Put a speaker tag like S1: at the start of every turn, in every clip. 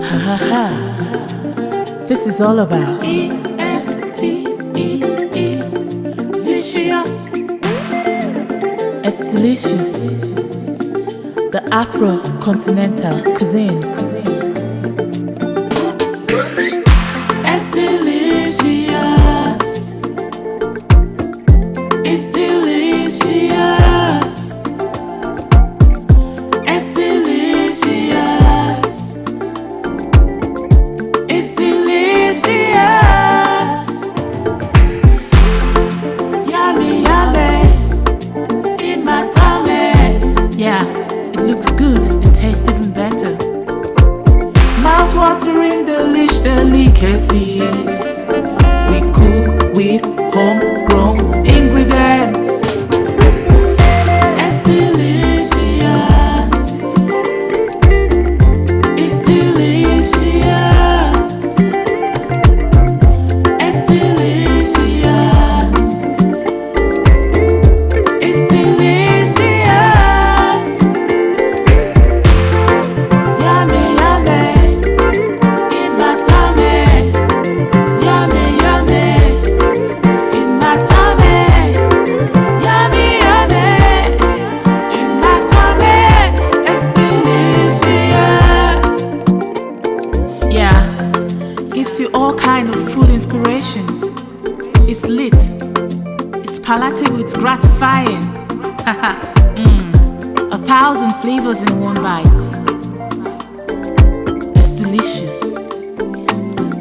S1: Ha ha ha. This is all about EsteeLicious, the Afro-continental cuisine. EsteeLicious, EsteeLicious, EsteeLicious, EsteeLicious. Yummy, yummy, in my tummy. Yeah, it looks good and tastes even better. Mouth-watering delicacies. We cook with homegrown ingredients. EsteeLicious, EsteeLicious, EsteeLicious, EsteeLicious. Yummy, yummy, in my tummy. Yummy, yummy, in my tummy. Yummy, yummy, in my tummy. EsteeLicious. Yeah, gives you all kind of food inspiration. It's lit, it's palatable, it's gratifying. 1,000 flavors in one bite. EsteeLicious,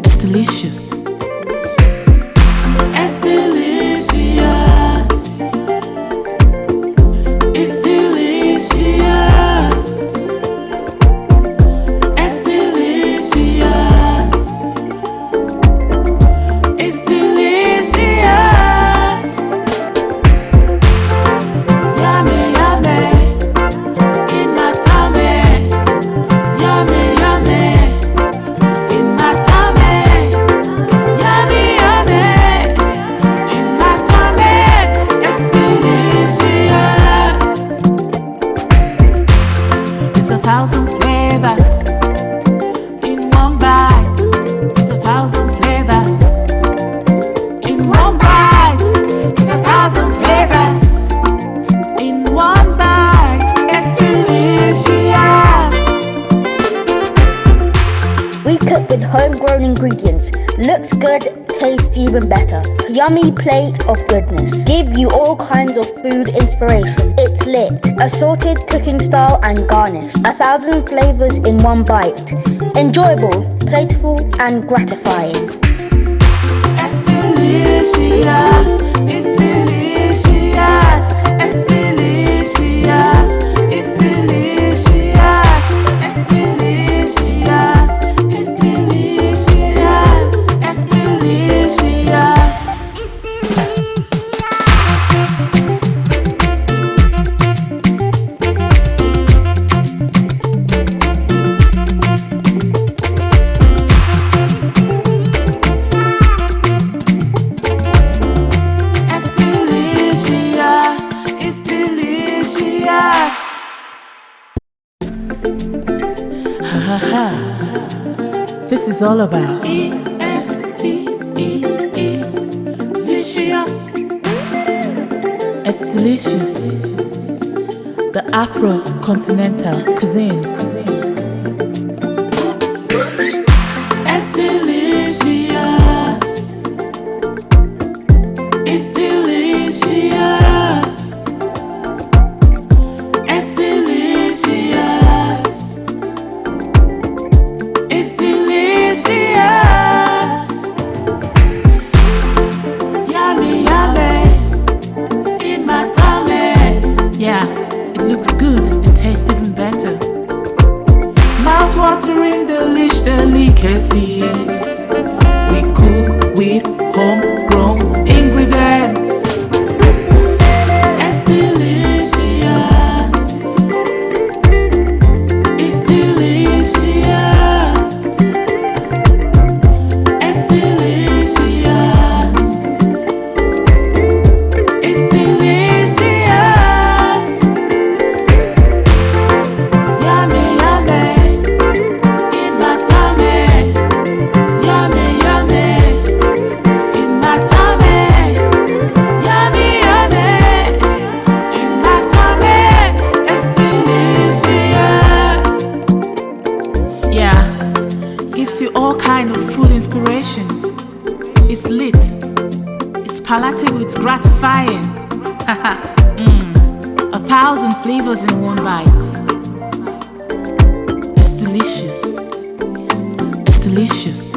S1: EsteeLicious, EsteeLicious, EsteeLicious, EsteeLicious, EsteeLicious. Yummy, yummy, in my tummy. Yummy, yummy, in my tummy. Yummy, yummy, in my tummy. EsteeLicious. It's 1,000 flavors in one bite. It's 1,000 flavors in one bite. It's 1,000 flavors in one bite. EsteeLicious.
S2: We cook with homegrown ingredients. Looks good, tastes even better. Yummy plate of goodness. Give you all kinds of food inspiration. It's lit. Assorted cooking style and garnish. 1,000 flavors in one bite. Enjoyable, playful and gratifying.
S1: EsteeLicious, EsteeLicious, EsteeLicious, EsteeLicious, EsteeLicious, EsteeLicious, EsteeLicious. EsteeLicious, EsteeLicious. Ha ha ha. This is all about EsteeLicious, EsteeLicious, the Afro-continental cuisine. EsteeLicious, EsteeLicious, EsteeLicious, EsteeLicious. Yummy, yummy, in my tummy. Yeah, it looks good and tastes even better. Mouth-watering delicacies. We cook with homegrown ingredients. EsteeLicious, EsteeLicious, EsteeLicious, EsteeLicious. Yummy, yummy, gives you all kind of food inspiration. It's lit, it's palatable, it's gratifying. 1,000 flavors in one bite. It's delicious. It's delicious.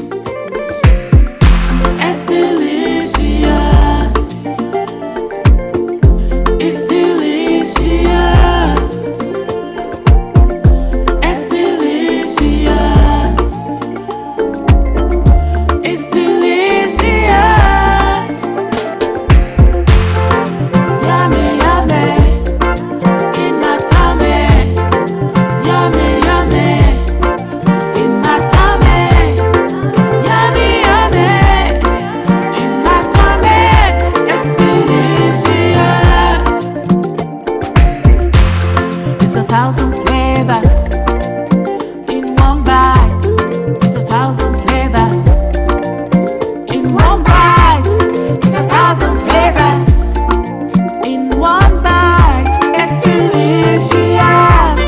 S1: It's delicious. It's delicious. It's delicious. It's delicious. Yummy, yummy. In my tummy. Yummy, yummy. In my tummy. Yummy, yummy. In my tummy. It's delicious. It's 1,000 flavors in one bite. It's 1,000 flavors in one bite. It's 1,000 flavors in one bite. It's delicious.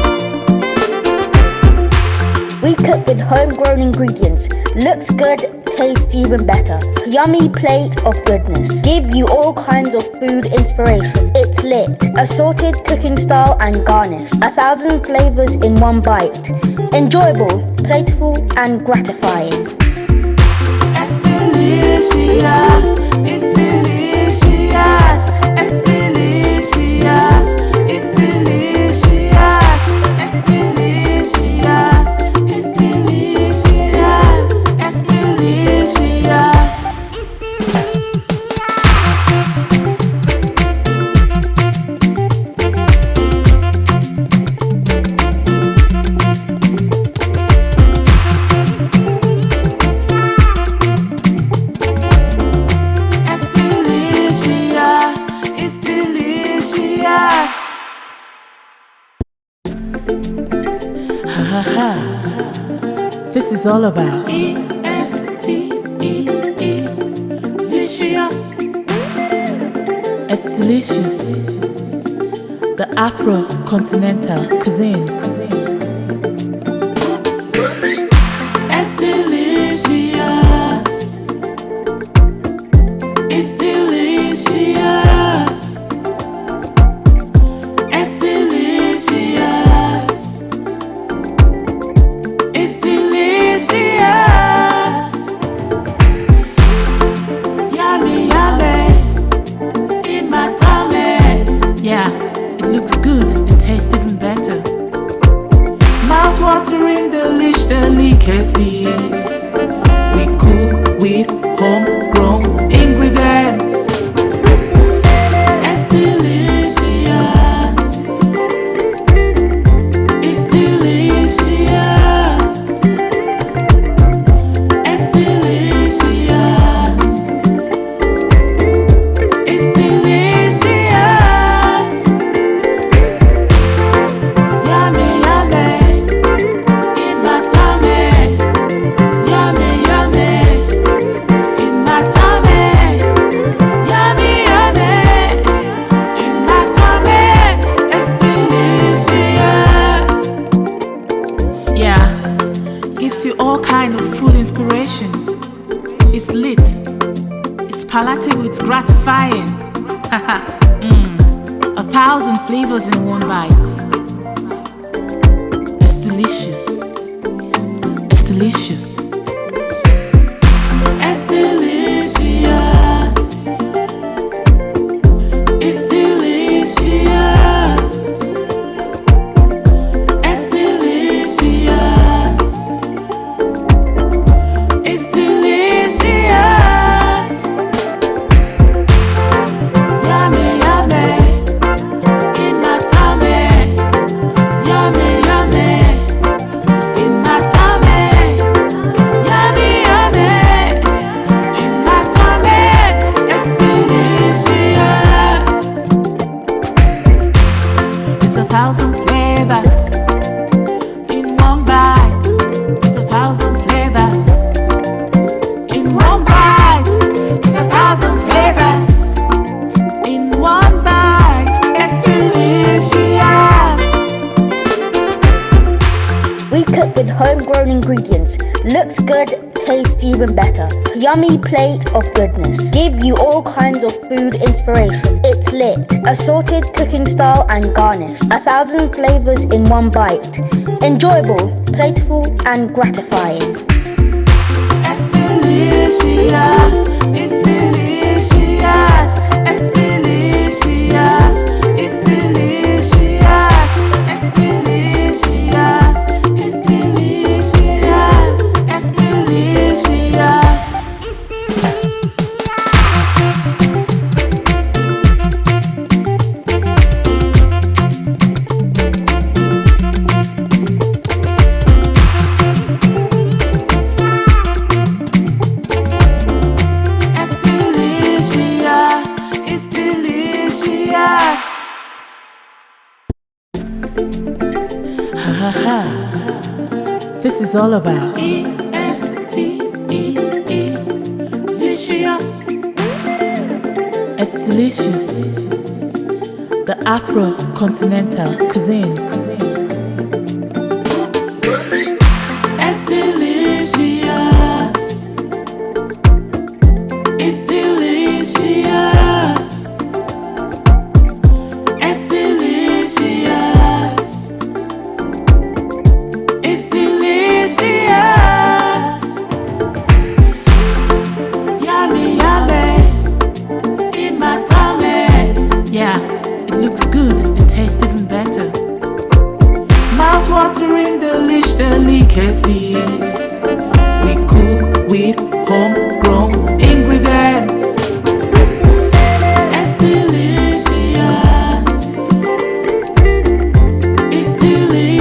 S2: We cook with homegrown ingredients. Looks good, tastes even better. Yummy plate of goodness. Give you all kinds of food inspiration. It's lit. Assorted cooking style and garnish. 1,000 flavors in one bite. Enjoyable, playful and gratifying.
S1: It's delicious. It's delicious. It's delicious. It's delicious. It's delicious. It's delicious. It's delicious. It's delicious. It's delicious. Ha ha ha. This is all about EsteeLicious. It's delicious. The Afro-continental cuisine. It's delicious. It's delicious. It's delicious. It's delicious. Yummy, yummy. In my tummy. Yeah, it looks good. It tastes even better. Mouth-watering delicacies. We cook with homegrown ingredients. It's delicious. It's delicious. It's delicious. It's delicious. Yummy, yummy. In my tummy. Yummy, yummy. In my tummy. Yummy, yummy. In my tummy. It's delicious. Yeah, gives you all kind of food inspiration. It's lit. It's palatable. It's gratifying. 1,000 flavors in one bite. It's delicious. It's delicious. It's delicious. It's delicious. It's delicious. It's delicious. Yummy, yummy. In my tummy. Yummy, yummy. In my tummy.
S2: We cook with homegrown ingredients. Looks good, tastes even better. Yummy plate of goodness. Give you all kinds of food inspiration. It's lit. Assorted cooking style and garnish. 1,000 flavors in one bite. Enjoyable, playful and gratifying.
S1: EsteeLicious, it's delicious. EsteeLicious, it's delicious. EsteeLicious, it's delicious. EsteeLicious. It's delicious. Ha ha ha. This is all about EsteeLicious. EsteeLicious. The Afro-Continental cuisine. EsteeLicious. It's delicious. EsteeLicious. It's delicious. Yummy, yummy in my tummy. Yeah, it looks good and tastes even better. Mouth-watering delicacies. We cook with homegrown ingredients. EsteeLicious. It's delicious.